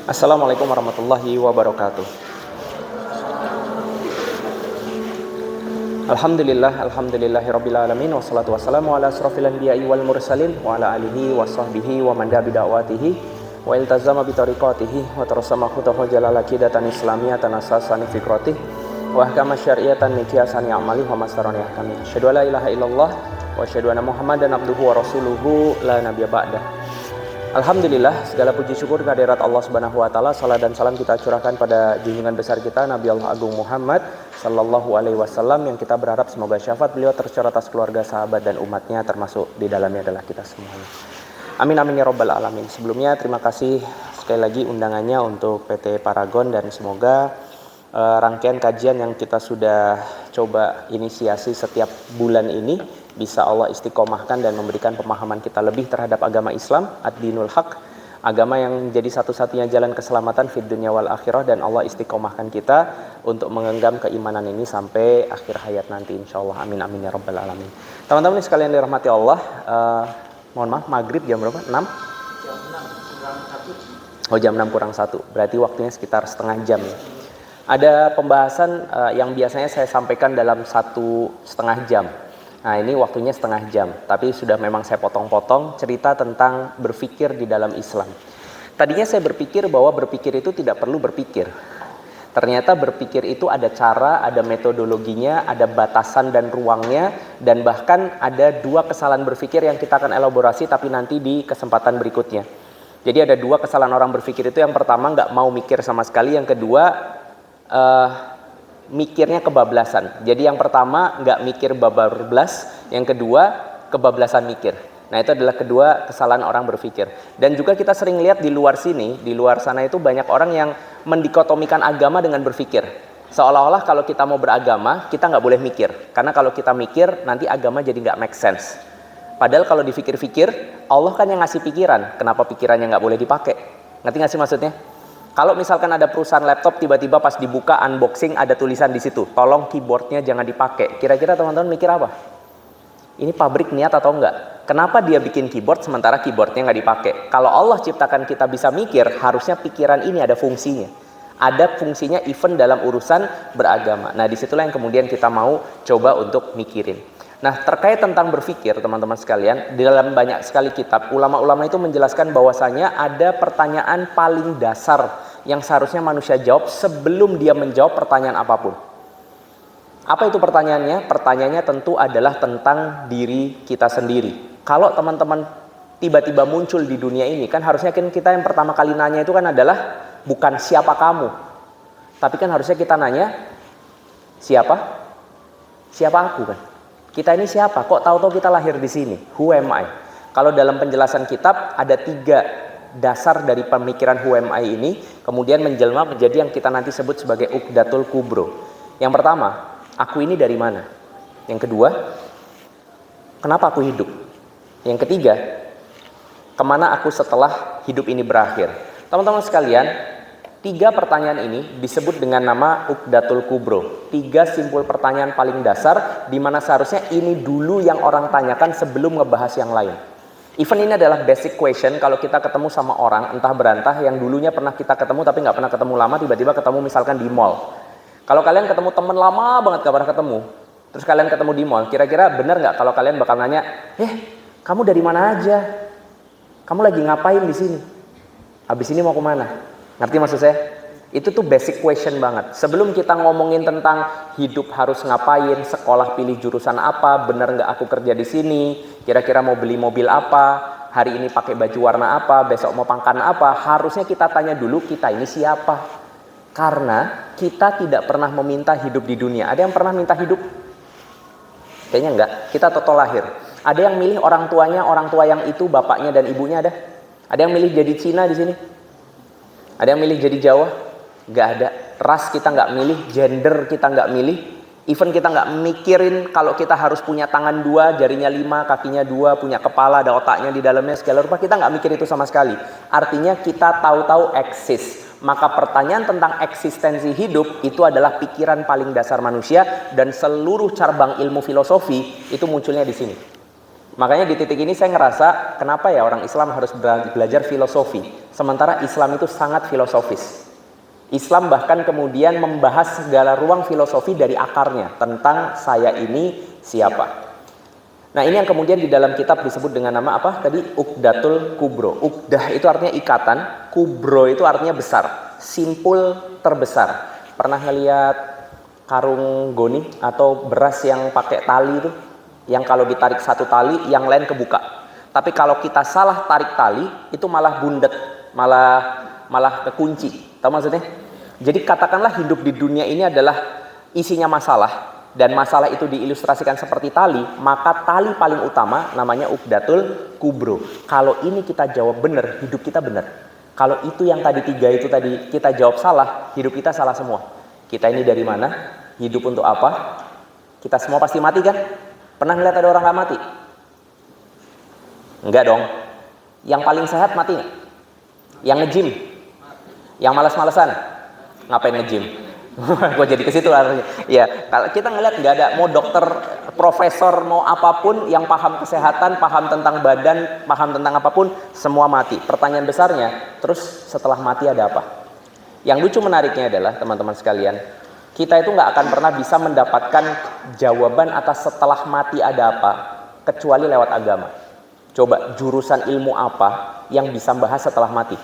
Assalamualaikum warahmatullahi wabarakatuh. Alhamdulillahirabbil alamin wassalatu wassalamu ala asrofil anbiya'i wal mursalin wa ala alihi wa sahbihi wa man da'a bida'watihi wa iltazama bi tariqatihi wa tarasama khutahu jalala qidatan islamiyatan asasani fikrati wa ahkama syari'atan miqyasani amali wa mastarani ahkami. Asyhadu an la ilaha illallah wa asyhadu anna Muhammadan abduhu wa rasuluhu la nabiyya ba'dah. Alhamdulillah, segala puji syukur kehadirat Allah Subhanahu wa taala. Salam dan salam kita curahkan pada junjungan besar kita Nabi Allah Agung Muhammad sallallahu alaihi wasallam, yang kita berharap semoga syafaat beliau tercurah atas keluarga, sahabat dan umatnya, termasuk di dalamnya adalah kita semuanya. Amin amin ya rabbal alamin. Sebelumnya terima kasih sekali lagi undangannya untuk PT Paragon, dan semoga rangkaian kajian yang kita sudah coba inisiasi setiap bulan ini bisa Allah istiqomahkan dan memberikan pemahaman kita lebih terhadap agama Islam, ad-dinul haq, agama yang menjadi satu-satunya jalan keselamatan fid dunya wal akhirah, dan Allah istiqomahkan kita untuk mengenggam keimanan ini sampai akhir hayat nanti insyaallah. Amin amin ya rabbal alamin. Teman-teman sekalian dirahmati Allah, mohon maaf, maghrib jam berapa? 6? Jam 6 kurang 1. Berarti waktunya sekitar setengah jam ya. Ada pembahasan yang biasanya saya sampaikan dalam 1,5 jam. Nah, ini waktunya setengah jam, tapi sudah memang saya potong-potong cerita tentang berpikir di dalam Islam. Tadinya saya berpikir bahwa berpikir itu tidak perlu berpikir. Ternyata berpikir itu ada cara, ada metodologinya, ada batasan dan ruangnya, dan bahkan ada 2 kesalahan berpikir yang kita akan elaborasi tapi nanti di kesempatan berikutnya. Jadi ada 2 kesalahan orang berpikir itu. Yang pertama, nggak mau mikir sama sekali. Yang kedua, mikirnya kebablasan. Jadi yang pertama nggak mikir bablas, yang kedua kebablasan mikir. Nah, itu adalah kedua kesalahan orang berpikir. Dan juga kita sering lihat di luar sini, di luar sana itu banyak orang yang mendikotomikan agama dengan berpikir. Seolah-olah kalau kita mau beragama, kita nggak boleh mikir. Karena kalau kita mikir, nanti agama jadi nggak make sense. Padahal kalau dipikir-pikir, Allah kan yang ngasih pikiran. Kenapa pikirannya nggak boleh dipakai? Ngerti nggak sih maksudnya? Kalau misalkan ada perusahaan laptop, tiba-tiba pas dibuka unboxing ada tulisan di situ, tolong keyboardnya jangan dipakai. Kira-kira teman-teman mikir apa? Ini pabrik niat atau enggak? Kenapa dia bikin keyboard sementara keyboardnya nggak dipakai? Kalau Allah ciptakan kita bisa mikir, harusnya pikiran ini ada fungsinya. Ada fungsinya even dalam urusan beragama. Nah, disitulah yang kemudian kita mau coba untuk mikirin. Nah, terkait tentang berpikir, teman-teman sekalian, di dalam banyak sekali kitab, ulama-ulama itu menjelaskan bahwasanya ada pertanyaan paling dasar yang seharusnya manusia jawab sebelum dia menjawab pertanyaan apapun. Apa itu pertanyaannya? Pertanyaannya tentu adalah tentang diri kita sendiri. Kalau teman-teman tiba-tiba muncul di dunia ini, kan harusnya kita yang pertama kali nanya itu kan adalah bukan siapa kamu, tapi kan harusnya kita nanya siapa aku kan. Kita ini siapa? Kok tahu-tahu kita lahir di sini? Who am I? Kalau dalam penjelasan kitab ada 3 dasar dari pemikiran who am I ini, kemudian menjelma menjadi yang kita nanti sebut sebagai Uqdatul Kubro. Yang pertama, aku ini dari mana? Yang kedua, kenapa aku hidup? Yang ketiga, kemana aku setelah hidup ini berakhir? Teman-teman sekalian, 3 pertanyaan ini disebut dengan nama Uqdatul Kubro. 3 simpul pertanyaan paling dasar, di mana seharusnya ini dulu yang orang tanyakan sebelum ngebahas yang lain. Even ini adalah basic question kalau kita ketemu sama orang entah berantah yang dulunya pernah kita ketemu tapi nggak pernah ketemu lama, tiba-tiba ketemu misalkan di mall. Kalau kalian ketemu temen lama banget gak pernah ketemu, terus kalian ketemu di mall, kira-kira benar nggak kalau kalian bakal nanya, kamu dari mana aja? Kamu lagi ngapain di sini? Habis ini mau kemana? Ngerti maksud saya? Itu tuh basic question banget. Sebelum kita ngomongin tentang hidup harus ngapain, sekolah pilih jurusan apa, bener nggak aku kerja di sini, kira-kira mau beli mobil apa, hari ini pakai baju warna apa, besok mau makan apa, harusnya kita tanya dulu kita ini siapa. Karena kita tidak pernah meminta hidup di dunia. Ada yang pernah minta hidup? Kayaknya enggak. Kita toto lahir. Ada yang milih orang tuanya, orang tua yang itu bapaknya dan ibunya ada? Ada yang milih jadi Cina di sini? Ada yang milih jadi Jawa? Gak ada. Ras kita gak milih, gender kita gak milih, even kita gak mikirin kalau kita harus punya tangan 2, jarinya 5, kakinya 2, punya kepala, ada otaknya di dalamnya segala rupa, kita gak mikir itu sama sekali. Artinya kita tahu-tahu eksis. Maka pertanyaan tentang eksistensi hidup itu adalah pikiran paling dasar manusia, dan seluruh cabang ilmu filosofi itu munculnya di sini. Makanya di titik ini saya ngerasa kenapa ya orang Islam harus belajar filosofi. Sementara Islam itu sangat filosofis. Islam bahkan kemudian membahas segala ruang filosofi dari akarnya tentang saya ini siapa. Nah, ini yang kemudian di dalam kitab disebut dengan nama apa tadi? Uqdatul Kubro. Uqdah itu artinya ikatan, kubro itu artinya besar, simpul terbesar. Pernah ngelihat karung goni atau beras yang pakai tali itu? Yang kalau ditarik satu tali, yang lain kebuka. Tapi kalau kita salah tarik tali, itu malah bundet, malah kekunci. Tahu maksudnya? Jadi katakanlah hidup di dunia ini adalah isinya masalah, dan masalah itu diilustrasikan seperti tali, maka tali paling utama namanya Uqdatul Kubro. Kalau ini kita jawab benar, hidup kita benar. Kalau itu yang tadi 3 itu tadi kita jawab salah, hidup kita salah semua. Kita ini dari mana? Hidup untuk apa? Kita semua pasti mati kan? Pernah ngeliat ada orang gak mati? Enggak dong. Yang paling sehat mati nggak? Yang nge-gym? Yang malas-malesan? Ngapain nge-gym? Gue jadi ke situ artinya. Ya, kalau kita ngeliat nggak ada mau dokter, profesor, mau apapun yang paham kesehatan, paham tentang badan, paham tentang apapun, semua mati. Pertanyaan besarnya, terus setelah mati ada apa? Yang lucu menariknya adalah teman-teman sekalian, kita itu nggak akan pernah bisa mendapatkan jawaban atas setelah mati ada apa, kecuali lewat agama. Coba jurusan ilmu apa yang bisa bahas setelah mati?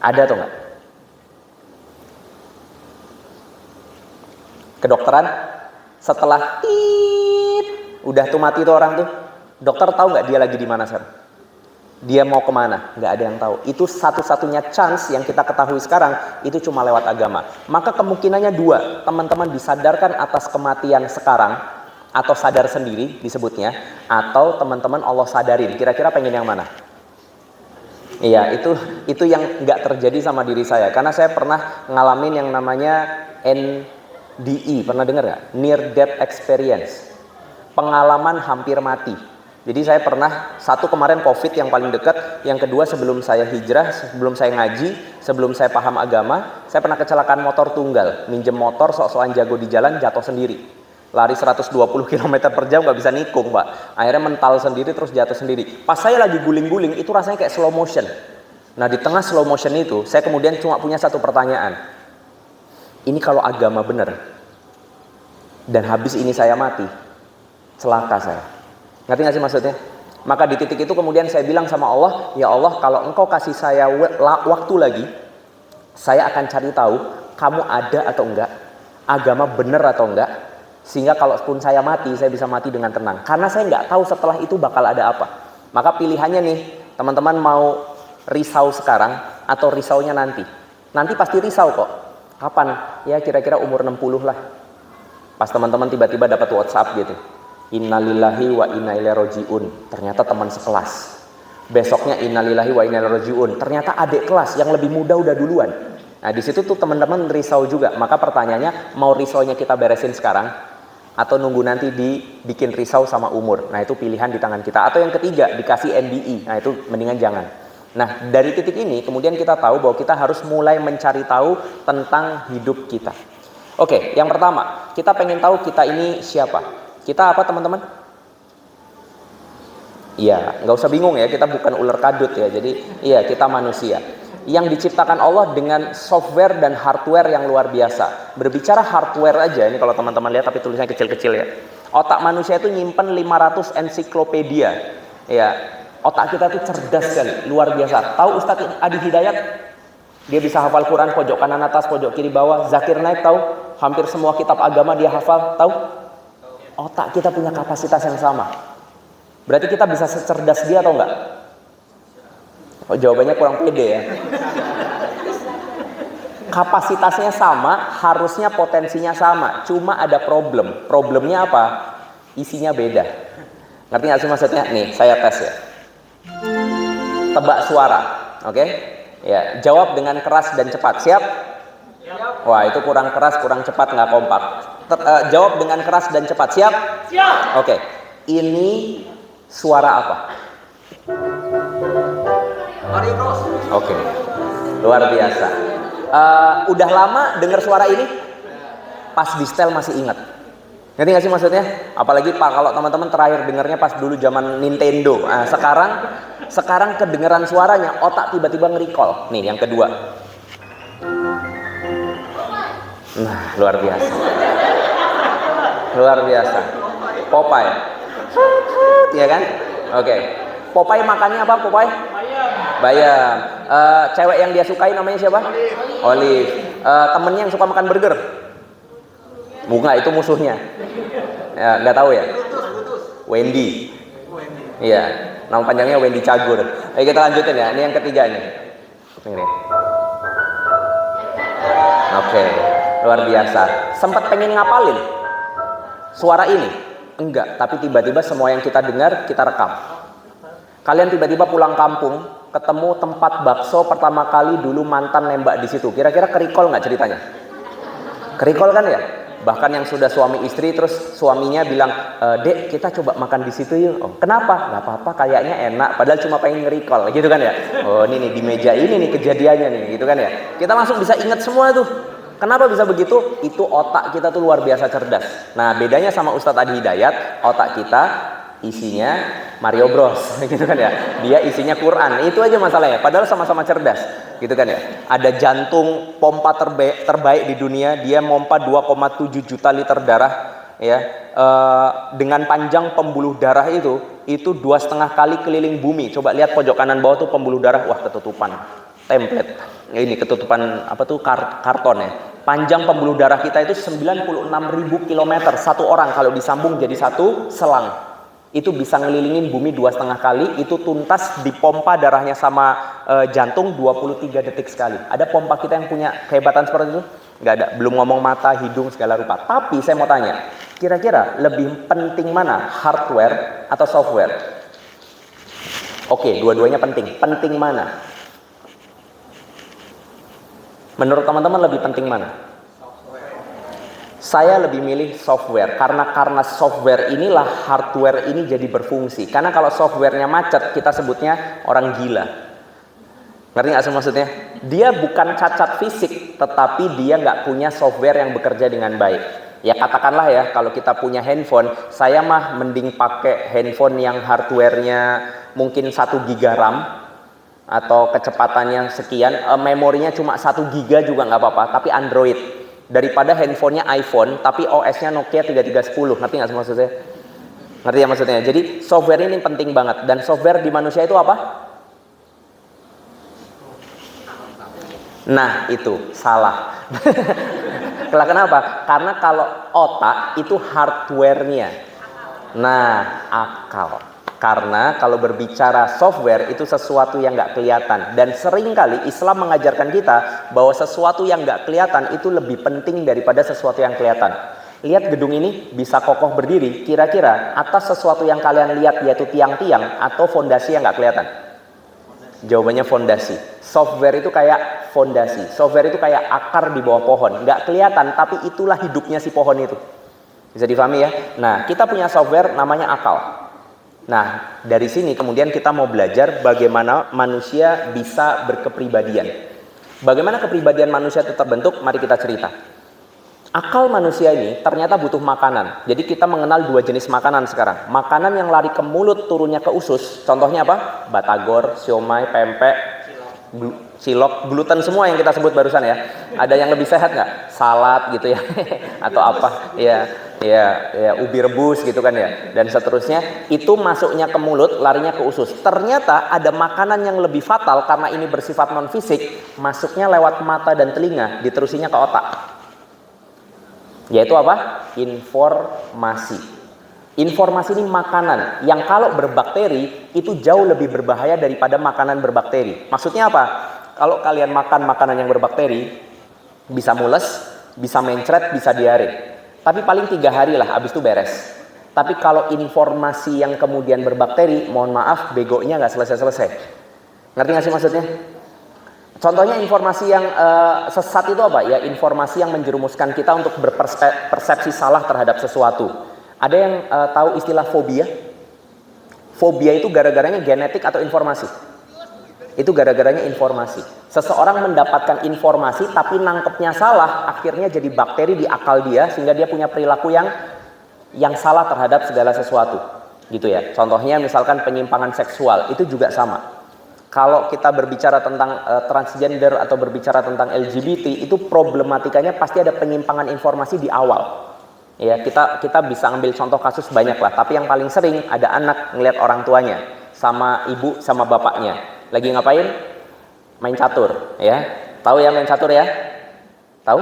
Ada atau enggak? Kedokteran, setelah udah tuh mati tuh orang tuh, dokter tahu nggak dia lagi di mana sekarang? Dia mau kemana? Nggak ada yang tahu. Itu satu-satunya chance yang kita ketahui sekarang, itu cuma lewat agama. Maka kemungkinannya 2, teman-teman disadarkan atas kematian sekarang, atau sadar sendiri disebutnya, atau teman-teman Allah sadarin. Kira-kira pengen yang mana? Iya, itu yang nggak terjadi sama diri saya, karena saya pernah ngalamin yang namanya NDE, pernah dengar nggak? Near Death Experience, pengalaman hampir mati. Jadi saya pernah, satu kemarin COVID yang paling dekat, yang kedua sebelum saya hijrah, sebelum saya ngaji, sebelum saya paham agama, saya pernah kecelakaan motor tunggal, minjem motor, sok-sokan jago di jalan, jatuh sendiri. Lari 120 km per jam gak bisa nikung, Pak. Akhirnya mental sendiri terus jatuh sendiri. Pas saya lagi guling-guling, itu rasanya kayak slow motion. Nah, di tengah slow motion itu, saya kemudian cuma punya satu pertanyaan. Ini kalau agama benar, dan habis ini saya mati, celaka saya. Ngerti gak sih maksudnya? Maka di titik itu kemudian saya bilang sama Allah, ya Allah, kalau engkau kasih saya waktu lagi, saya akan cari tahu, kamu ada atau enggak, agama benar atau enggak, sehingga kalaupun saya mati, saya bisa mati dengan tenang. Karena saya nggak tahu setelah itu bakal ada apa. Maka pilihannya nih, teman-teman mau risau sekarang atau risaunya nanti. Nanti pasti risau kok. Kapan? Ya kira-kira umur 60 lah. Pas teman-teman tiba-tiba dapat WhatsApp gitu. Innalillahi wa inna ilaihi rajiun. Ternyata teman sekelas. Besoknya innalillahi wa inna ilaihi rajiun. Ternyata adik kelas yang lebih muda udah duluan. Nah di situ tuh teman-teman risau juga. Maka pertanyaannya, mau risaunya kita beresin sekarang atau nunggu nanti dibikin risau sama umur? Nah itu pilihan di tangan kita. Atau yang ketiga, dikasih NDE. Nah itu mendingan jangan. Nah dari titik ini kemudian kita tahu bahwa kita harus mulai mencari tahu tentang hidup kita. Oke, yang pertama, kita pengen tahu kita ini siapa. Kita apa teman-teman? Iya, nggak usah bingung ya, kita bukan ular kadut ya. Jadi iya, kita manusia yang diciptakan Allah dengan software dan hardware yang luar biasa. Berbicara hardware aja, ini kalau teman-teman lihat tapi tulisannya kecil-kecil ya. Otak manusia itu nyimpen 500 ensiklopedia. Ya, otak kita itu cerdas sekali, luar biasa. Tahu Ustadz Adi Hidayat? Dia bisa hafal Quran pojok kanan atas, pojok kiri bawah. Zakir Naik tahu? Hampir semua kitab agama dia hafal, tahu? Otak kita punya kapasitas yang sama. Berarti kita bisa secerdas dia atau enggak? Oh, jawabannya kurang pede ya. Kapasitasnya sama, harusnya potensinya sama. Cuma ada problem. Problemnya apa? Isinya beda. Ngerti nggak sih maksudnya? Nih, saya tes ya. Tebak suara, oke? Ya, jawab dengan keras dan cepat. Siap? Wah, itu kurang keras, kurang cepat, nggak kompak. Jawab dengan keras dan cepat. Siap? Siap. Oke. Ini suara apa? Oke, luar biasa. Udah lama dengar suara ini? Pas di setel masih ingat. Ngerti nggak sih maksudnya? Apalagi Pak, kalau teman-teman terakhir dengarnya pas dulu zaman Nintendo. Nah, sekarang Sekarang kedengeran suaranya, otak tiba-tiba nge-recall. Nih yang kedua. Nah, luar biasa. Luar biasa. Popeye. Ya kan? Oke. Popeye makannya apa Popeye? Bayam. Cewek yang dia sukai namanya siapa? Olive. Temennya yang suka makan burger? Bunga, itu musuhnya. Ya, nggak tahu ya? Wendy. Iya, nama panjangnya Wendy Cagur. Ayo kita lanjutin ya. Ini yang ketiga nih. Oke, luar biasa. Sempat pengen ngapalin suara ini? Enggak, tapi tiba-tiba semua yang kita dengar kita rekam. Kalian tiba-tiba pulang kampung, ketemu tempat bakso pertama kali dulu mantan nembak di situ. Kira-kira ke-recall nggak ceritanya? Ke-recall kan ya? Bahkan yang sudah suami istri, terus suaminya bilang, Dek, kita coba makan di situ yuk. Oh, kenapa? Nggak apa-apa, kayaknya enak. Padahal cuma pengen nge-recall, gitu kan ya? Oh, ini nih di meja ini nih kejadiannya nih, gitu kan ya? Kita langsung bisa ingat semua tuh. Kenapa bisa begitu? Itu otak kita tuh luar biasa cerdas. Nah, bedanya sama Ustadz Adi Hidayat, otak kita isinya Mario Bros, gitu kan ya? Dia isinya Quran. Itu aja masalahnya. Padahal sama-sama cerdas, gitu kan ya? Ada jantung pompa terbaik di dunia, dia pompa 2,7 juta liter darah, ya. Dengan panjang pembuluh darah itu 2,5 kali keliling bumi. Coba lihat pojok kanan bawah tuh pembuluh darah, wah ketutupan template. Ini ketutupan apa tuh karton ya. Panjang pembuluh darah kita itu 96.000 km. Satu orang kalau disambung jadi satu selang. Itu bisa ngelilingin bumi 2,5 kali, itu tuntas dipompa darahnya sama jantung 23 detik sekali. Ada pompa kita yang punya kehebatan seperti itu? Nggak ada. Belum ngomong mata, hidung, segala rupa. Tapi saya mau tanya, kira-kira lebih penting mana? Hardware atau software? Oke, dua-duanya penting. Penting mana? Menurut teman-teman lebih penting mana? Saya lebih milih software, karena software inilah hardware ini jadi berfungsi. Karena kalau softwarenya macet, kita sebutnya orang gila. Ngerti nggak sih maksudnya? Dia bukan cacat fisik, tetapi dia nggak punya software yang bekerja dengan baik. Ya katakanlah ya, kalau kita punya handphone, saya mah mending pakai handphone yang hardwarenya mungkin 1 GB RAM, atau kecepatannya sekian, memorinya cuma 1 GB juga nggak apa-apa, tapi Android. Daripada handphonenya iPhone tapi OS-nya Nokia 3310. Ngerti nggak maksud saya? Ngerti ya maksudnya? Jadi software ini penting banget. Dan software di manusia itu apa? Nah itu salah. Kenapa? Karena kalau otak itu hardware-nya. Nah akal. Karena kalau berbicara software itu sesuatu yang nggak kelihatan. Dan seringkali Islam mengajarkan kita bahwa sesuatu yang nggak kelihatan itu lebih penting daripada sesuatu yang kelihatan. Lihat gedung ini bisa kokoh berdiri, kira-kira atas sesuatu yang kalian lihat yaitu tiang-tiang atau fondasi yang nggak kelihatan? Jawabannya fondasi. Software itu kayak fondasi. Software itu kayak akar di bawah pohon. Nggak kelihatan tapi itulah hidupnya si pohon itu. Bisa difahami ya? Nah kita punya software namanya akal. Nah, dari sini kemudian kita mau belajar bagaimana manusia bisa berkepribadian. Bagaimana kepribadian manusia itu terbentuk? Mari kita cerita. Akal manusia ini ternyata butuh makanan. Jadi kita mengenal 2 jenis makanan sekarang. Makanan yang lari ke mulut turunnya ke usus. Contohnya apa? Batagor, siomay, pempek, cilok, gluten, semua yang kita sebut barusan ya. Ada yang lebih sehat nggak? Salad gitu ya, atau apa? Ya, ubi rebus gitu kan ya. Dan seterusnya, itu masuknya ke mulut, larinya ke usus. Ternyata ada makanan yang lebih fatal karena ini bersifat non fisik, masuknya lewat mata dan telinga, diterusinya ke otak. Yaitu apa? Informasi. Informasi ini makanan yang kalau berbakteri itu jauh lebih berbahaya daripada makanan berbakteri. Maksudnya apa? Kalau kalian makan makanan yang berbakteri, bisa mules, bisa mencret, bisa diare. Tapi paling 3 hari lah, habis itu beres. Tapi kalau informasi yang kemudian berbakteri, mohon maaf, begonya nggak selesai-selesai. Ngerti nggak sih maksudnya? Contohnya informasi yang sesat itu apa? Ya informasi yang menjerumuskan kita untuk berpersepsi salah terhadap sesuatu. Ada yang tahu istilah fobia? Fobia itu gara-garanya genetik atau informasi? Itu gara-garanya informasi. Seseorang mendapatkan informasi tapi nangkepnya salah, akhirnya jadi bakteri di akal dia sehingga dia punya perilaku yang salah terhadap segala sesuatu. Gitu ya. Contohnya misalkan penyimpangan seksual, itu juga sama. Kalau kita berbicara tentang transgender atau berbicara tentang LGBT, itu problematikanya pasti ada penyimpangan informasi di awal. Ya, kita bisa ambil contoh kasus banyak lah, tapi yang paling sering ada anak ngelihat orang tuanya sama ibu sama bapaknya lagi ngapain? Main catur, ya. Tahu ya main catur ya? Tahu?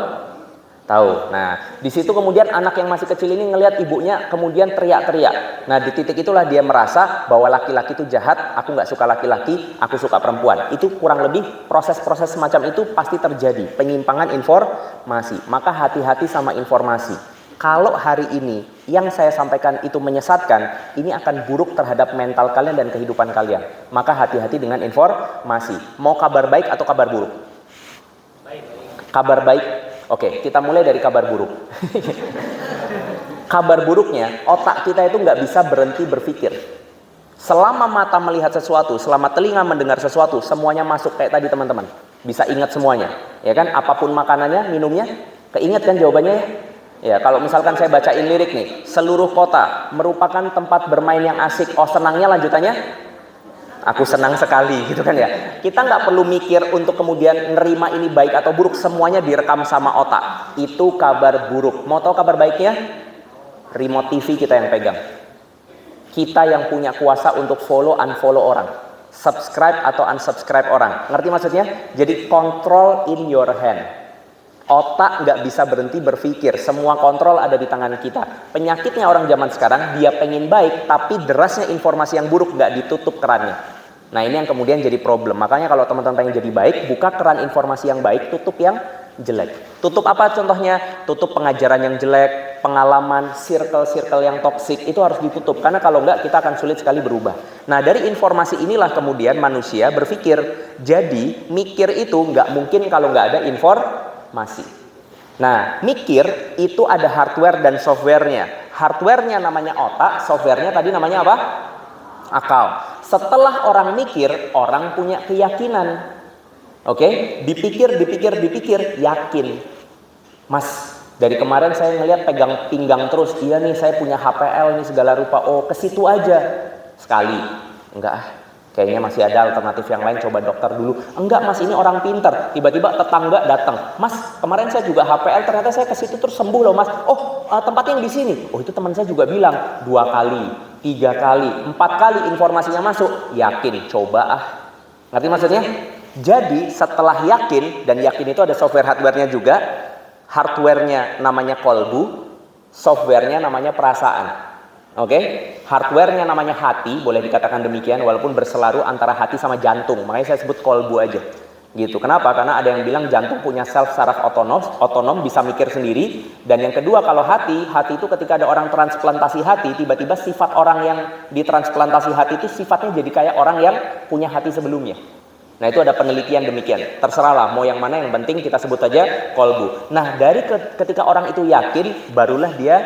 Tahu. Nah, di situ kemudian anak yang masih kecil ini ngelihat ibunya kemudian teriak-teriak. Nah, di titik itulah dia merasa bahwa laki-laki itu jahat, aku nggak suka laki-laki, aku suka perempuan. Itu kurang lebih proses-proses semacam itu pasti terjadi, penyimpangan informasi. Maka hati-hati sama informasi. Kalau hari ini yang saya sampaikan itu menyesatkan, ini akan buruk terhadap mental kalian dan kehidupan kalian. Maka hati-hati dengan informasi. Mau kabar baik atau kabar buruk? Kabar baik. Oke, kita mulai dari kabar buruk. Kabar buruknya, otak kita itu nggak bisa berhenti berpikir. Selama mata melihat sesuatu, selama telinga mendengar sesuatu, semuanya masuk kayak tadi teman-teman. Bisa ingat semuanya, ya kan? Apapun makanannya, minumnya, keinget kan jawabannya ya? Ya, kalau misalkan saya bacain lirik nih, seluruh kota merupakan tempat bermain yang asik. Oh, senangnya lanjutannya? Aku senang sekali, gitu kan ya. Kita nggak perlu mikir untuk kemudian nerima ini baik atau buruk, semuanya direkam sama otak. Itu kabar buruk. Mau tahu kabar baiknya? Remote TV kita yang pegang. Kita yang punya kuasa untuk follow unfollow orang, subscribe atau unsubscribe orang. Ngerti maksudnya? Jadi control in your hand. Otak nggak bisa berhenti berpikir, semua kontrol ada di tangan kita. Penyakitnya orang zaman sekarang, dia pengen baik, tapi derasnya informasi yang buruk nggak ditutup kerannya. Nah, ini yang kemudian jadi problem. Makanya kalau teman-teman pengen jadi baik, buka keran informasi yang baik, tutup yang jelek. Tutup apa contohnya? Tutup pengajaran yang jelek, pengalaman, circle-circle yang toksik, itu harus ditutup. Karena kalau nggak, kita akan sulit sekali berubah. Nah, dari informasi inilah kemudian manusia berpikir. Jadi, mikir itu nggak mungkin kalau nggak ada masih. Nah, mikir itu ada hardware dan softwarenya. Hardwarenya namanya otak, softwarenya tadi namanya apa? Akal. Setelah orang mikir, orang punya keyakinan. Oke, dipikir, yakin. Mas, dari kemarin saya ngelihat pegang pinggang terus. Iya nih, saya punya HPL nih segala rupa. Oh, ke situ aja. Sekali. Enggak ah. Kayaknya masih ada alternatif yang lain, coba dokter dulu. Enggak mas, ini orang pinter. Tiba-tiba tetangga datang. Mas, kemarin saya juga HPL, ternyata saya ke situ terus sembuh loh mas. Oh, tempatnya yang di sini. Oh, itu teman saya juga bilang 2 kali, 3 kali, 4 kali informasinya masuk. Yakin, coba ah. Ngerti maksudnya? Jadi setelah yakin, dan yakin itu ada software hardware-nya juga. Hardware-nya namanya kolbu, software-nya namanya perasaan. Oke, hardware-nya namanya hati, boleh dikatakan demikian, walaupun berselaru antara hati sama jantung. Makanya saya sebut kolbu aja. Gitu. Kenapa? Karena ada yang bilang jantung punya self saraf otonom, bisa mikir sendiri. Dan yang kedua, kalau hati itu ketika ada orang transplantasi hati, tiba-tiba sifat orang yang ditransplantasi hati itu sifatnya jadi kayak orang yang punya hati sebelumnya. Nah, itu ada penelitian demikian. Terserahlah mau yang mana, yang penting kita sebut aja kolbu. Nah, dari ketika orang itu yakin, barulah dia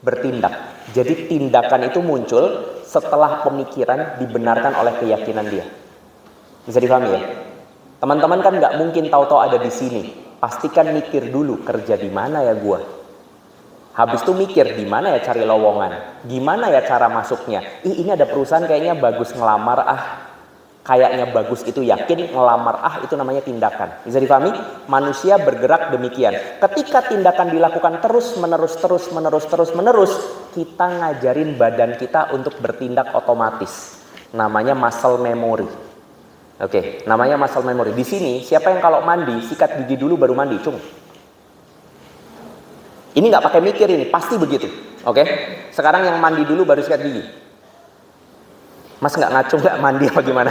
bertindak. Jadi tindakan itu muncul setelah pemikiran dibenarkan oleh keyakinan dia. Bisa dipahami ya? Teman-teman kan nggak mungkin tahu-tahu ada di sini. Pastikan mikir dulu, kerja di mana ya gua. Habis itu mikir di mana ya cari lowongan. Gimana ya cara masuknya? Ini ada perusahaan kayaknya bagus ngelamar ah. Kayaknya bagus itu yakin, ngelamar ah, itu namanya tindakan. Bisa dipahami? Manusia bergerak demikian. Ketika tindakan dilakukan terus menerus, kita ngajarin badan kita untuk bertindak otomatis. Namanya muscle memory. Oke, namanya muscle memory. Di sini siapa yang kalau mandi sikat gigi dulu baru mandi, cung? Ini nggak pakai mikir, ini pasti begitu. Oke, sekarang yang mandi dulu baru sikat gigi. Mas nggak ngacung nggak mandi apa gimana?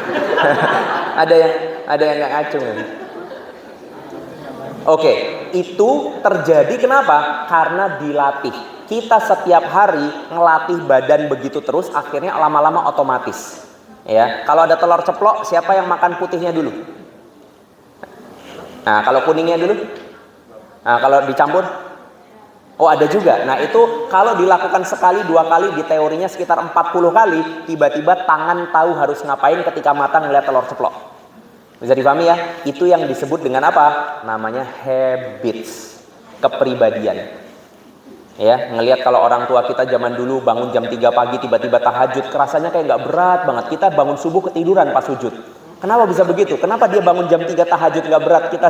ada yang nggak ngacung. Oke, itu terjadi kenapa? Karena dilatih. Kita setiap hari ngelatih badan begitu terus, akhirnya lama-lama otomatis. Ya, kalau ada telur ceplok, siapa yang makan putihnya dulu? Nah, kalau kuningnya dulu? Nah, kalau dicampur? Oh, ada juga. Nah, itu kalau dilakukan sekali, 2 kali, di teorinya sekitar 40 kali, tiba-tiba tangan tahu harus ngapain ketika mata ngeliat telur ceplok. Bisa dipahami ya? Itu yang disebut dengan apa? Namanya habits, kepribadian. Ya, ngelihat kalau orang tua kita zaman dulu bangun jam 3 pagi tiba-tiba tahajud, kerasanya kayak nggak berat banget. Kita bangun subuh ketiduran pas sujud. Kenapa bisa begitu? Kenapa dia bangun jam 3 tahajud nggak berat, kita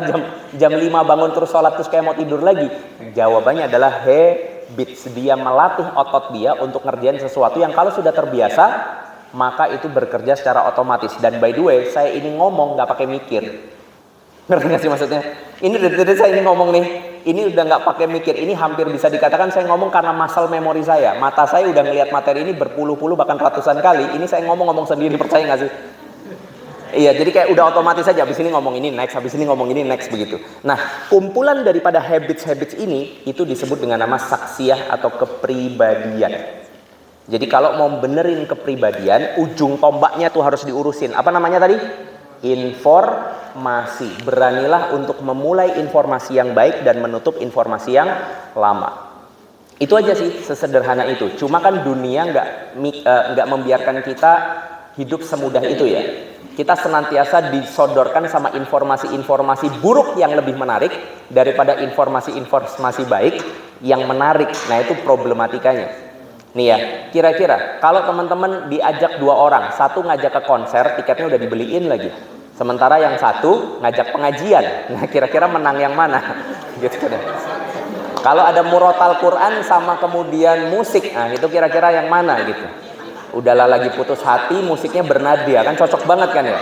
jam 5 bangun terus sholat terus kayak mau tidur lagi? Jawabannya adalah habits. Dia melatih otot dia untuk ngerjain sesuatu yang kalau sudah terbiasa, maka itu bekerja secara otomatis. Dan by the way, saya ini ngomong nggak pakai mikir. Ngerti nggak sih maksudnya? Ini dari saya ini ngomong nih, ini udah nggak pakai mikir. Ini hampir bisa dikatakan saya ngomong karena muscle memori saya. Mata saya udah ngelihat materi ini berpuluh-puluh bahkan ratusan kali. Ini saya ngomong sendiri, percaya nggak sih? Iya, jadi kayak udah otomatis saja. Habis ini ngomong ini next, habis ini ngomong ini next, begitu. Nah, kumpulan daripada habits ini itu disebut dengan nama saksiyah atau kepribadian. Jadi kalau mau benerin kepribadian, ujung tombaknya tuh harus diurusin. Apa namanya tadi? Informasi. Beranilah untuk memulai informasi yang baik dan menutup informasi yang lama. Itu aja sih, sesederhana itu. Cuma kan dunia nggak membiarkan kita hidup semudah itu ya. Kita senantiasa disodorkan sama informasi-informasi buruk yang lebih menarik daripada informasi-informasi baik yang menarik. Nah, itu problematikanya. Nih ya, kira-kira kalau teman-teman diajak 2 orang, satu ngajak ke konser, tiketnya udah dibeliin lagi. Sementara yang satu ngajak pengajian. Nah, kira-kira menang yang mana? Gitu deh. Kalau ada murotal Quran sama kemudian musik, nah itu kira-kira yang mana gitu. Udahlah lagi putus hati, musiknya bernadia, kan cocok banget kan ya?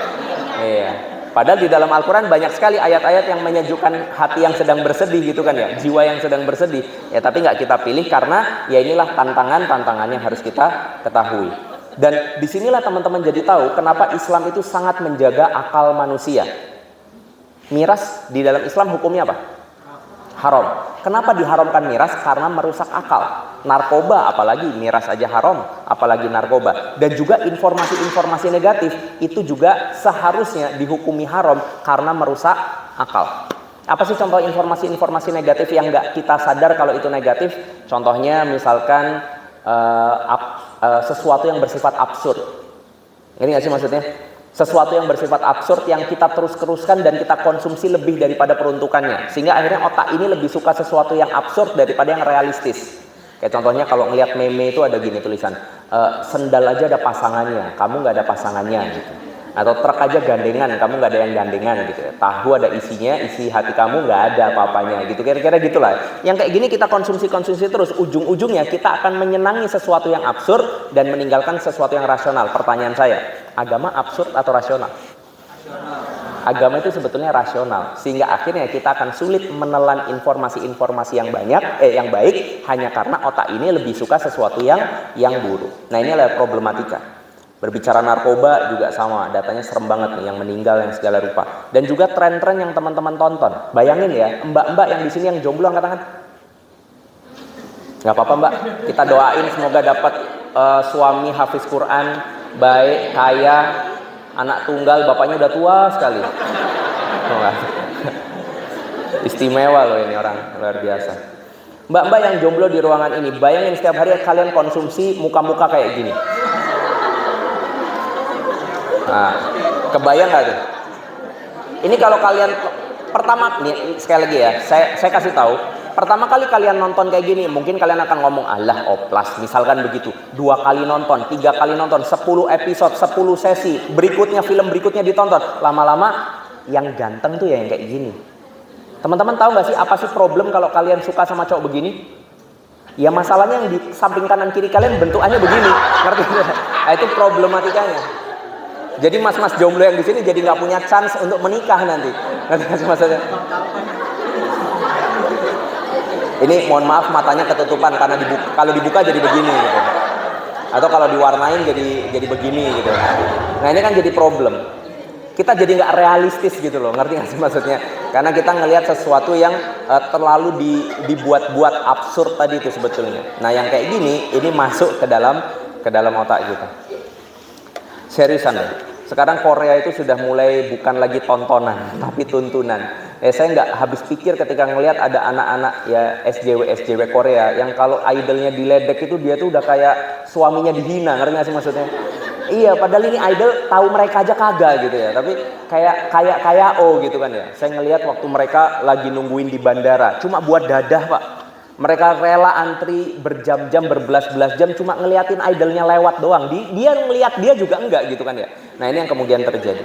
Iya. Padahal di dalam Al-Quran banyak sekali ayat-ayat yang menyejukkan hati yang sedang bersedih gitu kan ya, jiwa yang sedang bersedih. Ya tapi nggak kita pilih karena ya inilah tantangan yang harus kita ketahui. Dan disinilah teman-teman jadi tahu kenapa Islam itu sangat menjaga akal manusia. Miras di dalam Islam hukumnya apa? Haram. Kenapa diharamkan miras? Karena merusak akal. Narkoba apalagi, miras aja haram, apalagi narkoba. Dan juga informasi-informasi negatif itu juga seharusnya dihukumi haram karena merusak akal. Apa sih contoh informasi-informasi negatif yang nggak kita sadar kalau itu negatif? Contohnya misalkan sesuatu yang bersifat absurd. Ini nggak sih maksudnya? Sesuatu yang bersifat absurd yang kita terus-teruskan dan kita konsumsi lebih daripada peruntukannya, sehingga akhirnya otak ini lebih suka sesuatu yang absurd daripada yang realistis. Kayak contohnya kalau ngelihat meme itu ada gini tulisan, sendal aja ada pasangannya, kamu nggak ada pasangannya gitu. Atau truk aja gandengan, kamu nggak ada yang gandengan gitu. Tahu ada isinya, isi hati kamu nggak ada apa-apanya gitu. Kira-kira gitulah. Yang kayak gini kita konsumsi terus, ujung-ujungnya kita akan menyenangi sesuatu yang absurd dan meninggalkan sesuatu yang rasional. Pertanyaan saya, agama absurd atau rasional? Agama itu sebetulnya rasional, sehingga akhirnya kita akan sulit menelan informasi-informasi yang yang baik hanya karena otak ini lebih suka sesuatu yang buruk. Nah, ini adalah problematika. Berbicara narkoba juga sama, datanya serem banget nih, yang meninggal yang segala rupa. Dan juga tren-tren yang teman-teman tonton. Bayangin ya, mbak-mbak yang di sini yang jomblo angkat tangan. Nggak apa-apa mbak, kita doain semoga dapat suami hafiz Quran, baik, kaya, anak tunggal, bapaknya udah tua sekali. Istimewa loh ini orang, luar biasa. Mbak-mbak yang jomblo di ruangan ini, bayangin setiap hari kalian konsumsi muka-muka kayak gini. Nah, kebayang nggak tuh? Ini kalau kalian pertama nih, sekali lagi ya, saya kasih tahu. Pertama kali kalian nonton kayak gini, mungkin kalian akan ngomong alah oplas, misalkan begitu. 2 kali nonton, 3 kali nonton, 10 episode, 10 sesi, berikutnya film berikutnya ditonton. Lama-lama yang ganteng tuh ya yang kayak gini. Teman-teman tahu nggak sih apa sih problem kalau kalian suka sama cowok begini? Ya masalahnya yang di samping kanan kiri kalian bentukannya begini, ngerti nggak? Nah, itu problematikanya. Jadi mas-mas jomblo yang di sini jadi nggak punya chance untuk menikah nanti. Ngerti nggak sih maksudnya? Ini mohon maaf matanya ketutupan karena kalau dibuka jadi begini gitu. Atau kalau diwarnain jadi begini gitu. Nah ini kan jadi problem. Kita jadi nggak realistis gitu loh, ngerti nggak sih maksudnya? Karena kita ngelihat sesuatu yang terlalu dibuat-buat absurd tadi itu sebetulnya. Nah yang kayak gini ini masuk ke dalam otak kita. Seriusan ya. Sekarang Korea itu sudah mulai bukan lagi tontonan tapi tuntunan. Saya nggak habis pikir ketika ngelihat ada anak-anak ya SJW Korea yang kalau idolnya diledek itu dia tuh udah kayak suaminya dihina, ngerti nggak sih maksudnya? Iya, padahal ini idol tahu mereka aja kagak gitu ya. Tapi kayak gitu kan ya. Saya ngelihat waktu mereka lagi nungguin di bandara, cuma buat dadah pak. Mereka rela antri berjam-jam, berbelas-belas jam cuma ngeliatin idolnya lewat doang. Dia ngeliat dia juga enggak gitu kan ya. Nah ini yang kemudian terjadi.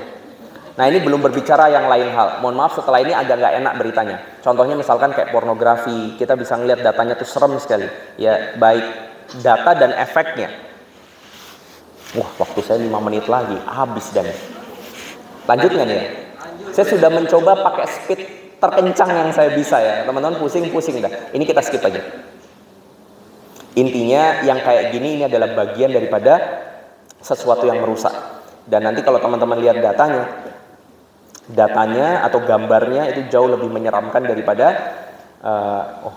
Nah ini belum berbicara yang lain hal. Mohon maaf setelah ini agak nggak enak beritanya. Contohnya misalkan kayak pornografi, kita bisa ngeliat datanya tuh serem sekali. Ya baik data dan efeknya. Wah waktu saya 5 menit lagi, habis dan. Lanjut nggak nih ya? Saya sudah mencoba pakai speed terkencang yang saya bisa ya. Teman-teman pusing-pusing dah. Ini kita skip aja. Intinya yang kayak gini ini adalah bagian daripada sesuatu yang merusak. Dan nanti kalau teman-teman lihat datanya atau gambarnya itu jauh lebih menyeramkan daripada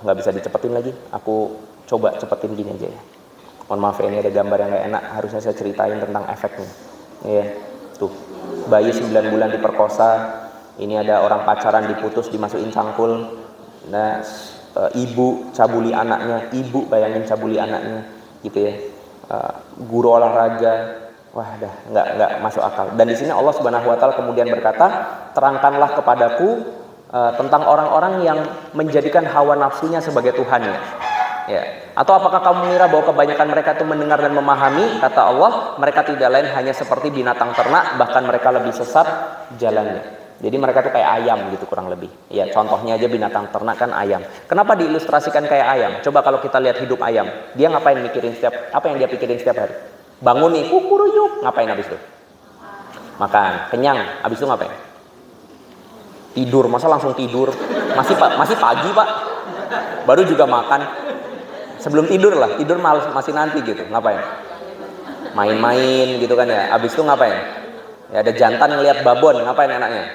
nggak bisa dicepetin lagi. Aku coba cepetin gini aja ya. Mohon maaf ya, ini ada gambar yang nggak enak. Harusnya saya ceritain tentang efeknya. Iya, tuh bayi 9 bulan diperkosa. Ini ada orang pacaran diputus, dimasukin cangkul. Nah, ibu cabuli anaknya, ibu bayangin cabuli anaknya, gitu ya. Guru olahraga, wah dah nggak masuk akal. Dan di sini Allah Subhanahu Wa Taala kemudian berkata, terangkanlah kepadaku tentang orang-orang yang menjadikan hawa nafsunya sebagai Tuhannya. Ya. Atau apakah kamu mengira bahwa kebanyakan mereka itu mendengar dan memahami? Kata Allah, mereka tidak lain hanya seperti binatang ternak, bahkan mereka lebih sesat jalannya. Jadi mereka tuh kayak ayam gitu kurang lebih. Ya, contohnya aja binatang ternak kan ayam. Kenapa diilustrasikan kayak ayam? Coba kalau kita lihat hidup ayam, dia ngapain mikirin apa yang dia pikirin setiap hari? Bangun nih, kukuruyuk, ngapain habis itu? Makan, kenyang, habis itu ngapain? Tidur, masa langsung tidur? Masih pagi Pak, baru juga makan. Sebelum tidur lah, tidur masih nanti gitu, ngapain? Main-main gitu kan ya, habis itu ngapain? Ya ada jantan ngelihat babon, ngapain anaknya?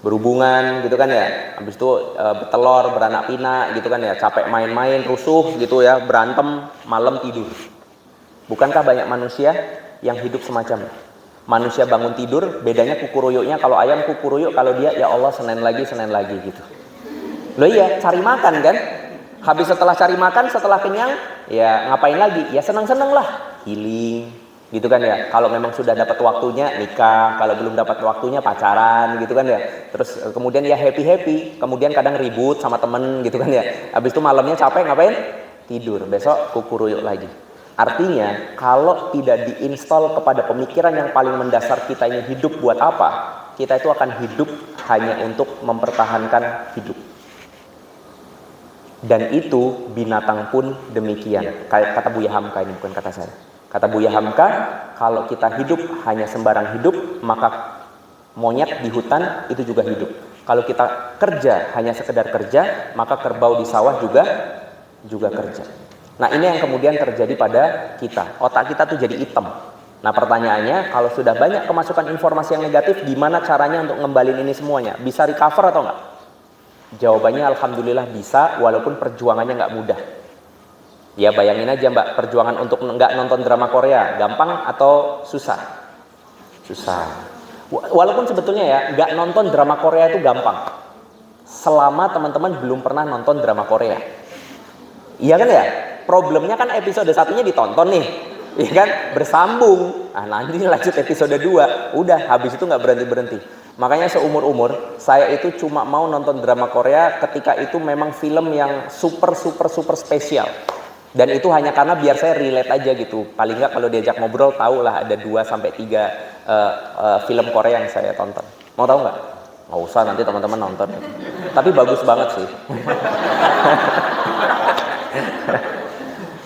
Berhubungan gitu kan ya, habis itu bertelur, beranak pinak gitu kan ya, capek main-main, rusuh gitu ya, berantem, malam tidur. Bukankah banyak manusia yang hidup semacam manusia bangun tidur, bedanya kukuruyuknya, kalau ayam kukuruyuk, kalau dia ya Allah Senin lagi gitu. Loh iya, cari makan kan? Habis setelah cari makan, setelah kenyang, ya ngapain lagi? Ya senang-senang lah, healing, gitu kan ya. Kalau memang sudah dapat waktunya nikah, kalau belum dapat waktunya pacaran, gitu kan ya. Terus kemudian ya happy, kemudian kadang ribut sama temen, gitu kan ya. Habis itu malamnya capek ngapain? Tidur. Besok kukuruyuk lagi. Artinya kalau tidak diinstal kepada pemikiran yang paling mendasar kita ini hidup buat apa, kita itu akan hidup hanya untuk mempertahankan hidup. Dan itu binatang pun demikian. Kata Buya Hamka, ini bukan kata saya. Kata Buya Hamka, kalau kita hidup hanya sembarang hidup, maka monyet di hutan itu juga hidup. Kalau kita kerja hanya sekedar kerja, maka kerbau di sawah juga kerja. Nah ini yang kemudian terjadi pada kita. Otak kita tuh jadi hitam. Nah pertanyaannya, kalau sudah banyak kemasukan informasi yang negatif, gimana caranya untuk ngembalin ini semuanya? Bisa recover atau enggak? Jawabannya alhamdulillah bisa, walaupun perjuangannya nggak mudah. Ya bayangin aja Mbak, perjuangan untuk nggak nonton drama Korea, gampang atau susah? Susah. Walaupun sebetulnya ya, nggak nonton drama Korea itu gampang. Selama teman-teman belum pernah nonton drama Korea. Iya kan ya? Problemnya kan episode satunya ditonton nih. Iya kan? Bersambung. Nah nanti lanjut episode 2. Udah, habis itu nggak berhenti-berhenti. Makanya seumur-umur saya itu cuma mau nonton drama Korea ketika itu memang film yang super spesial. Dan itu hanya karena biar saya relate aja gitu. Paling nggak kalau diajak ngobrol tahu lah ada 2-3 film Korea yang saya tonton. Mau tahu nggak? Nggak usah, nanti teman-teman nonton. Tapi bagus banget sih.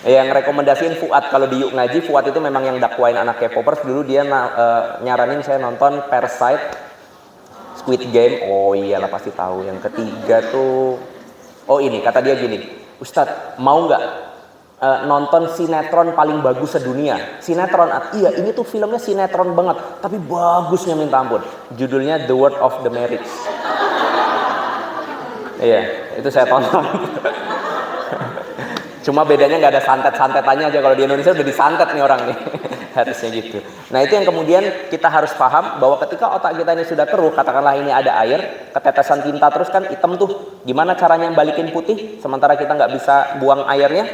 Yang rekomendasiin Fuad, kalau di Yuk Ngaji, Fuad itu memang yang dakwain anak K-popers. Dulu dia nyaranin saya nonton Parasite, Squid Game. Oh iyalah pasti tahu. Yang ketiga tuh, oh ini kata dia gini, Ustadz mau nggak nonton sinetron paling bagus sedunia? Sinetron, iya ini tuh filmnya sinetron banget, tapi bagusnya minta ampun. Judulnya The World of the Marriage. Iya, itu saya tonton. Cuma bedanya nggak ada santet-santetannya aja. Kalau di Indonesia udah disantet nih orang nih. Harusnya gitu. Nah itu yang kemudian kita harus paham bahwa ketika otak kita ini sudah keruh, katakanlah ini ada air, ketetesan tinta terus kan hitam tuh. Gimana caranya balikin putih sementara kita nggak bisa buang airnya?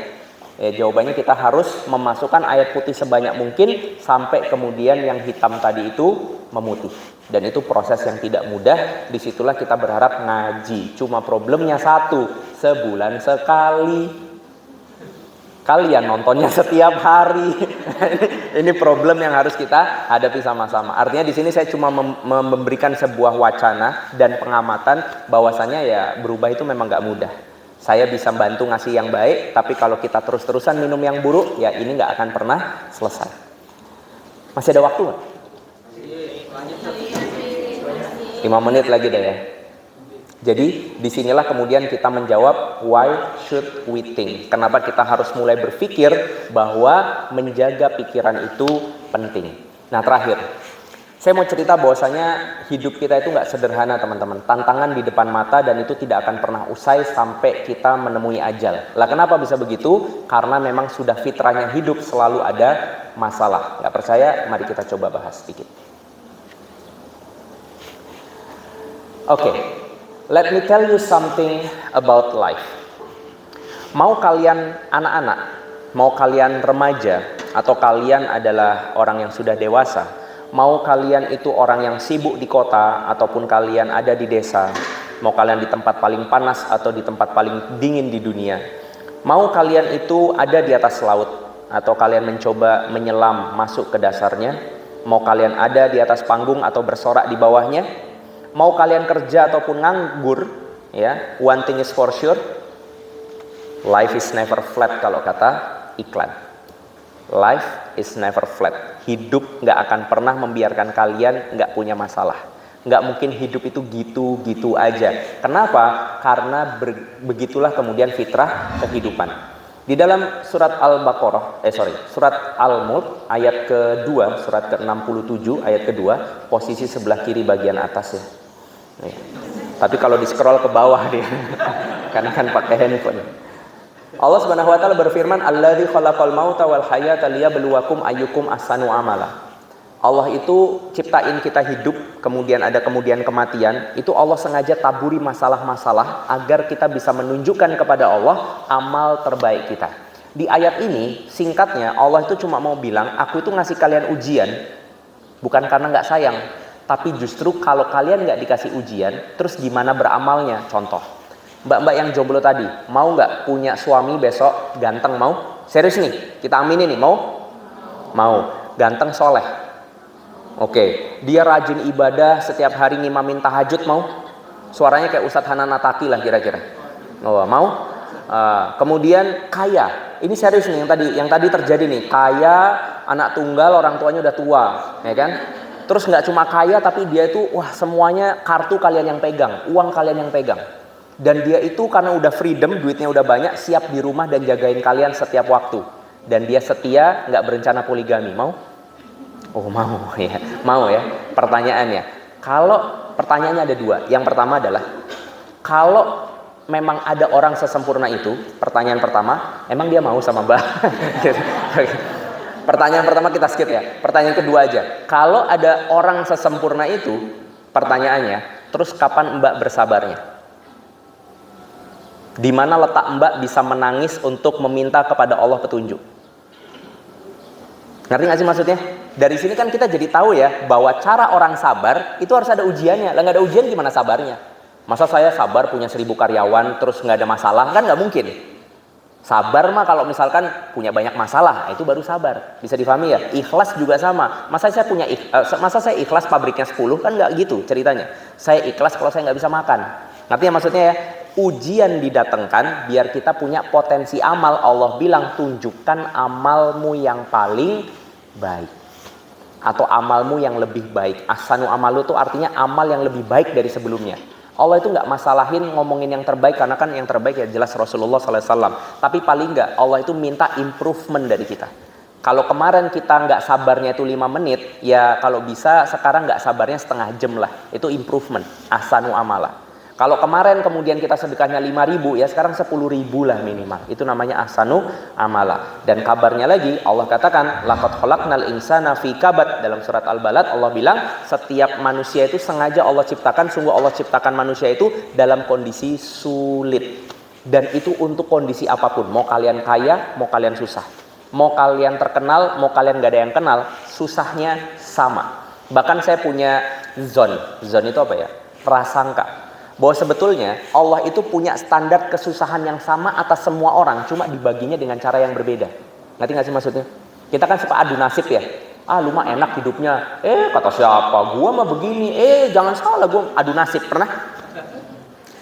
Jawabannya kita harus memasukkan air putih sebanyak mungkin sampai kemudian yang hitam tadi itu memutih. Dan itu proses yang tidak mudah. Disitulah kita berharap ngaji. Cuma problemnya satu, sebulan sekali. Kalian nontonnya setiap hari. Ini problem yang harus kita hadapi sama-sama. Artinya di sini saya cuma memberikan sebuah wacana dan pengamatan bahwasanya ya berubah itu memang nggak mudah. Saya bisa bantu ngasih yang baik, tapi kalau kita terus-terusan minum yang buruk, ya ini nggak akan pernah selesai. Masih ada waktu nggak? 5 menit lagi deh ya. Jadi disinilah kemudian kita menjawab why should we think? Kenapa kita harus mulai berpikir bahwa menjaga pikiran itu penting. Nah terakhir, saya mau cerita bahwasanya hidup kita itu nggak sederhana teman-teman. Tantangan di depan mata dan itu tidak akan pernah usai sampai kita menemui ajal. Lah kenapa bisa begitu? Karena memang sudah fitrahnya hidup selalu ada masalah. Nggak percaya? Mari kita coba bahas sedikit. Oke. Let me tell you something about life. Mau kalian anak-anak, mau kalian remaja, atau kalian adalah orang yang sudah dewasa, mau kalian itu orang yang sibuk di kota, ataupun kalian ada di desa, mau kalian di tempat paling panas atau di tempat paling dingin di dunia, mau kalian itu ada di atas laut, atau kalian mencoba menyelam masuk ke dasarnya, mau kalian ada di atas panggung atau bersorak di bawahnya, mau kalian kerja ataupun nganggur, ya, one thing is for sure, life is never flat kalau kata iklan. Life is never flat. Hidup nggak akan pernah membiarkan kalian nggak punya masalah. Nggak mungkin hidup itu gitu-gitu aja. Kenapa? Karena begitulah kemudian fitrah kehidupan. Di dalam surat surat Al-Mulk ayat kedua, surat ke-67 ayat kedua, posisi sebelah kiri bagian atas ya. Nih. Tapi kalau di scroll ke bawah dia, karena kan pakai handphone. Allah Subhanahu wa taala berfirman, "Alladzi khalaqal mauta wal hayata liyabluwakum ayyukum ahsanu amala." Allah itu ciptain kita hidup, kemudian ada kemudian kematian. Itu Allah sengaja taburi masalah-masalah agar kita bisa menunjukkan kepada Allah amal terbaik kita. Di ayat ini, singkatnya Allah itu cuma mau bilang, aku itu ngasih kalian ujian bukan karena nggak sayang, tapi justru kalau kalian nggak dikasih ujian, terus gimana beramalnya? Contoh, mbak-mbak yang jomblo tadi, mau nggak punya suami besok ganteng? Mau? Serius nih, kita aminin nih, mau? Mau. Ganteng, soleh. Oke, dia rajin ibadah, setiap hari ngimamin tahajud, mau? Suaranya kayak Ustadz Hanan Nataki lah kira-kira. Oh, mau? Kemudian kaya. Ini serius nih yang tadi terjadi nih. Kaya, anak tunggal, orang tuanya udah tua, ya kan? Terus nggak cuma kaya, tapi dia itu wah semuanya kartu kalian yang pegang, uang kalian yang pegang. Dan dia itu karena udah freedom, duitnya udah banyak, siap di rumah dan jagain kalian setiap waktu. Dan dia setia, nggak berencana poligami. Mau? Oh mau ya, mau ya. Pertanyaannya, kalau pertanyaannya ada dua. Yang pertama adalah, kalau memang ada orang sesempurna itu, pertanyaan pertama, emang dia mau sama Mbak? Pertanyaan pertama kita skip ya. Pertanyaan kedua aja. Kalau ada orang sesempurna itu, pertanyaannya, terus kapan Mbak bersabarnya? Di mana letak Mbak bisa menangis untuk meminta kepada Allah petunjuk? Ngerti nggak sih maksudnya? Dari sini kan kita jadi tahu ya bahwa cara orang sabar itu harus ada ujiannya. Lah nggak ada ujian gimana sabarnya? Masa saya sabar punya 1000 karyawan terus nggak ada masalah? Kan nggak mungkin. Sabar mah kalau misalkan punya banyak masalah, itu baru sabar. Bisa difahami ya? Ikhlas juga sama. Masa saya ikhlas pabriknya 10? Kan nggak gitu ceritanya. Saya ikhlas kalau saya nggak bisa makan. Ngerti ya maksudnya ya? Ujian didatangkan biar kita punya potensi amal. Allah bilang tunjukkan amalmu yang paling baik. Atau amalmu yang lebih baik. Ahsanu amalu itu artinya amal yang lebih baik dari sebelumnya. Allah itu nggak masalahin ngomongin yang terbaik, karena kan yang terbaik ya jelas Rasulullah SAW. Tapi paling nggak Allah itu minta improvement dari kita. Kalau kemarin kita nggak sabarnya itu 5 menit, ya kalau bisa sekarang nggak sabarnya setengah jam lah. Itu improvement, ahsanu amala. Kalau kemarin kemudian kita sedekahnya 5.000, ya sekarang 10.000 lah minimal. Itu namanya ahsanu amala. Dan kabarnya lagi Allah katakan, laqad khalaqnal insana fi kabad. Dalam surat Al-Balad Allah bilang setiap manusia itu sengaja Allah ciptakan, sungguh Allah ciptakan manusia itu dalam kondisi sulit. Dan itu untuk kondisi apapun. Mau kalian kaya, mau kalian susah. Mau kalian terkenal, mau kalian gak ada yang kenal, susahnya sama. Bahkan saya punya zon itu apa ya? Prasangka. bahwa sebetulnya Allah itu punya standar kesusahan yang sama atas semua orang, cuma dibaginya dengan cara yang berbeda. Ngerti nggak sih maksudnya? Kita kan suka adu nasib ya. Ah, lu mah enak hidupnya. Kata siapa? Gua mah begini. Jangan salah, gua adu nasib. Pernah?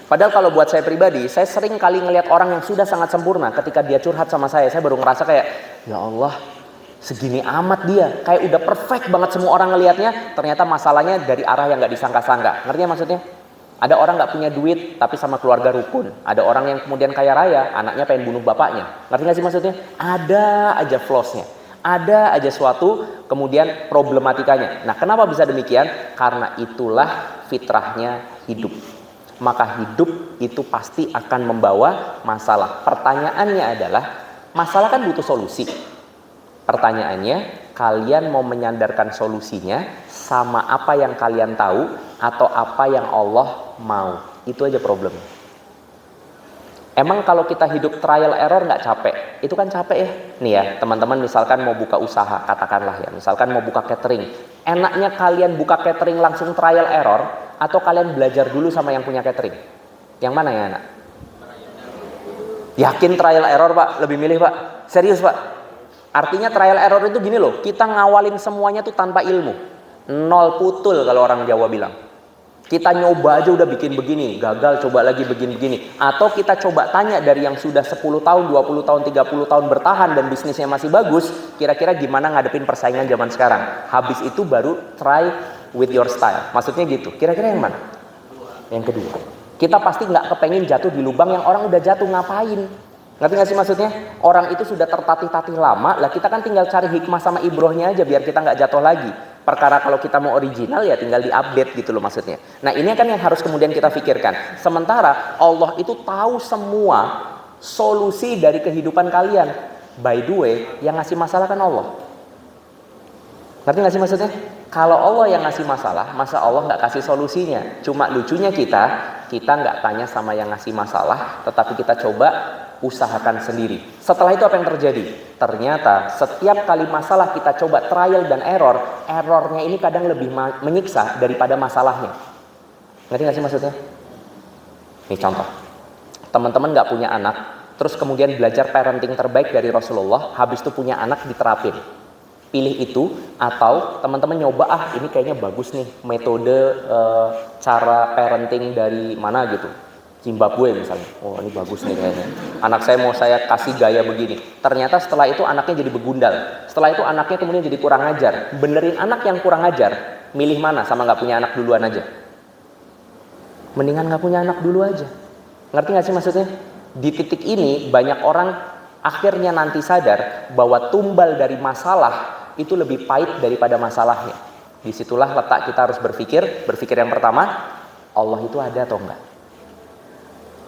Padahal kalau buat saya pribadi, saya sering kali ngelihat orang yang sudah sangat sempurna. Ketika dia curhat sama saya baru ngerasa kayak, ya Allah, segini amat dia. Kayak udah perfect banget semua orang ngelihatnya. Ternyata masalahnya dari arah yang nggak disangka-sangka. Ngerti ya maksudnya? Ada orang nggak punya duit tapi sama keluarga rukun. Ada orang yang kemudian kaya raya, anaknya pengen bunuh bapaknya. Ngerti nggak sih maksudnya? Ada aja flaws-nya, ada aja suatu kemudian problematikanya. Nah, kenapa bisa demikian? Karena itulah fitrahnya hidup. Maka hidup itu pasti akan membawa masalah. Pertanyaannya adalah, masalah kan butuh solusi. Pertanyaannya, kalian mau menyandarkan solusinya sama apa yang kalian tahu atau apa yang Allah mau? Itu aja problemnya. Emang kalau kita hidup trial error nggak capek? Itu kan capek ya. Nih ya, teman-teman misalkan mau buka usaha, katakanlah ya, misalkan mau buka catering. Enaknya kalian buka catering langsung trial error atau kalian belajar dulu sama yang punya catering? Yang mana ya, anak? Yakin trial error, Pak? Lebih milih, Pak? Serius, Pak? Artinya trial error itu gini loh, kita ngawalin semuanya tuh tanpa ilmu. Nol putul kalau orang Jawa bilang. Kita nyoba aja udah bikin begini, gagal coba lagi begini-begini. Atau kita coba tanya dari yang sudah 10 tahun, 20 tahun, 30 tahun bertahan dan bisnisnya masih bagus, kira-kira gimana ngadepin persaingan zaman sekarang. Habis itu baru try with your style. Maksudnya gitu, kira-kira yang mana? Yang kedua. Kita pasti nggak kepengen jatuh di lubang yang orang udah jatuh, ngapain? Ngerti nggak sih maksudnya? Orang itu sudah tertatih-tatih lama, lah kita kan tinggal cari hikmah sama ibrohnya aja biar kita nggak jatuh lagi. Perkara kalau kita mau original ya tinggal di-update gitu loh maksudnya. Nah, ini kan yang harus kemudian kita pikirkan. Sementara Allah itu tahu semua solusi dari kehidupan kalian. By the way, yang ngasih masalah kan Allah. Ngerti nggak sih maksudnya? Kalau Allah yang ngasih masalah, masa Allah nggak kasih solusinya? Cuma lucunya kita nggak tanya sama yang ngasih masalah, tetapi kita coba usahakan sendiri. Setelah itu apa yang terjadi? Ternyata setiap kali masalah kita coba trial dan errornya ini kadang lebih menyiksa daripada masalahnya. Ngerti nggak sih maksudnya? Nih contoh, teman-teman nggak punya anak, terus kemudian belajar parenting terbaik dari Rasulullah, habis itu punya anak diterapin. Pilih itu, atau teman-teman nyoba, ini kayaknya bagus nih metode cara parenting dari mana gitu. Zimbabwe misalnya, oh ini bagus nih kayaknya. Anak saya mau saya kasih gaya begini. Ternyata setelah itu anaknya jadi begundal. Setelah itu anaknya kemudian jadi kurang ajar. Benerin anak yang kurang ajar, milih mana sama nggak punya anak duluan aja? Mendingan nggak punya anak dulu aja. Ngerti nggak sih maksudnya? Di titik ini banyak orang akhirnya nanti sadar bahwa tumbal dari masalah itu lebih pahit daripada masalahnya. Disitulah letak kita harus berpikir yang pertama, Allah itu ada atau enggak?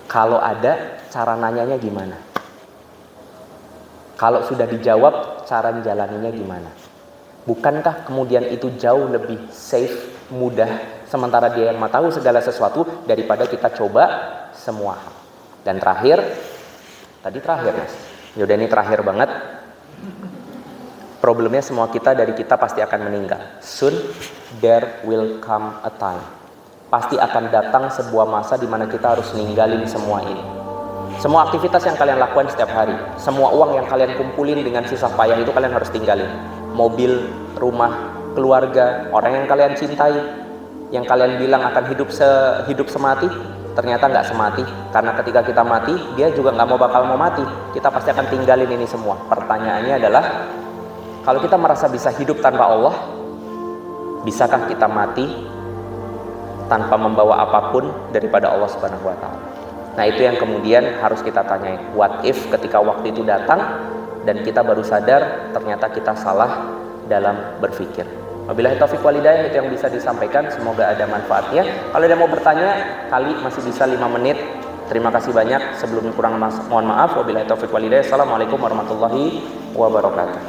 Kalau ada, cara nanyanya gimana? Kalau sudah dijawab, cara menjalaninya gimana? Bukankah kemudian itu jauh lebih safe, mudah, sementara dia yang tahu segala sesuatu daripada kita coba semua hal. Dan terakhir, mas. Yaudah ini terakhir banget. Problemnya semua dari kita pasti akan meninggal. Soon there will come a time. Pasti akan datang sebuah masa di mana kita harus ninggalin semua ini. Semua aktivitas yang kalian lakukan setiap hari, semua uang yang kalian kumpulin dengan susah payah itu kalian harus tinggalin. Mobil, rumah, keluarga, orang yang kalian cintai, yang kalian bilang akan hidup semati, ternyata nggak semati. Karena ketika kita mati, dia juga nggak bakal mau mati. Kita pasti akan tinggalin ini semua. Pertanyaannya adalah, kalau kita merasa bisa hidup tanpa Allah, bisakah kita mati tanpa membawa apapun daripada Allah Subhanahu wa Ta'ala? Nah, itu yang kemudian harus kita tanyain. What if ketika waktu itu datang dan kita baru sadar ternyata kita salah dalam berpikir. Wabillahi taufiq wal hidayah, itu yang bisa disampaikan, semoga ada manfaatnya. Kalau ada mau bertanya, kali masih bisa 5 menit. Terima kasih banyak. Sebelumnya kurang mohon maaf. Wabillahi taufiq wal hidayah. Assalamualaikum warahmatullahi wabarakatuh.